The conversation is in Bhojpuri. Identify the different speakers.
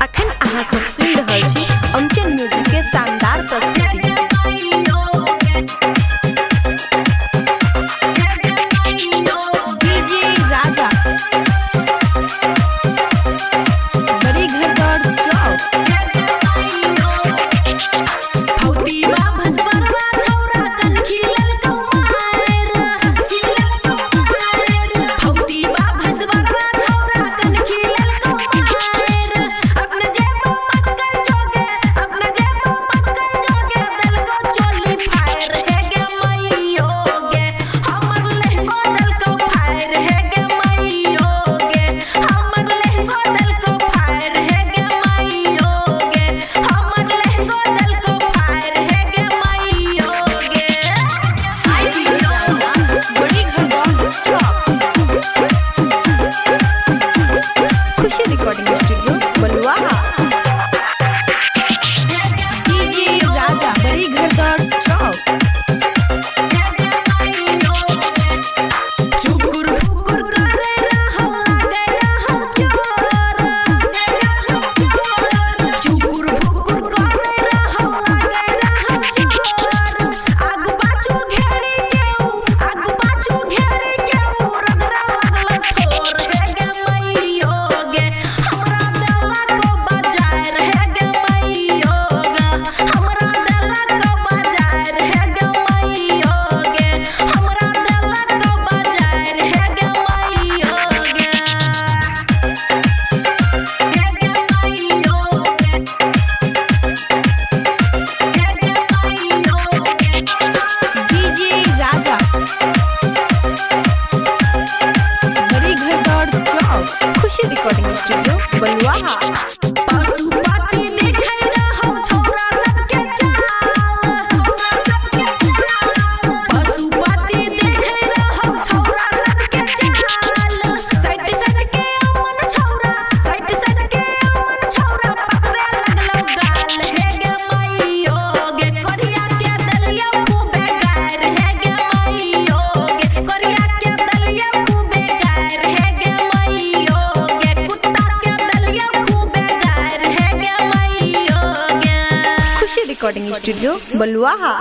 Speaker 1: अखन अहाँ सब सुनि रहल छी अमचन म्यूजिक के शानदार प्रस्तुति। डीजे राजा बड़ी घर दौड़ चौक रिकॉर्डिंग स्टूडियो बलुआहा। डीजे राजा बड़ी घर दौड़ चौक चुकुर फुकुर करे रहो लागे रहो चोर चुकुर फुकुर करे रहो लागे रहो चोर आगु पाछू घेरे केऊ रगड़ा लागल ठोर हे गे मैयो गे हमरा देला को बाजार हे गे मैयो गे हमरा देला को बाजार हे गे मैयो गे हमरा देला को बाजार हे गे मैयो गे डीजे राजा बड़ी घर दौड़ चौक खुशी रिकॉर्डिंग स्टूडियो बलुआहा। पशुपति देखे रहो छोरा सबके चाल पशुपति देखे रहो छोरा सबके चाल साइड साइड के अमन छौरा पकड़े लगलो गाल हे गे मैयो गे करिया के दलिया खूबे गार हे गे मैयो गे करिया के दलिया खूबे गार हे गे मैयो गे कुत्ता के दलिया खूबे गार हे गे मैयो गे खुशी रिकॉर्डिंग स्टूडियो बलुआहा।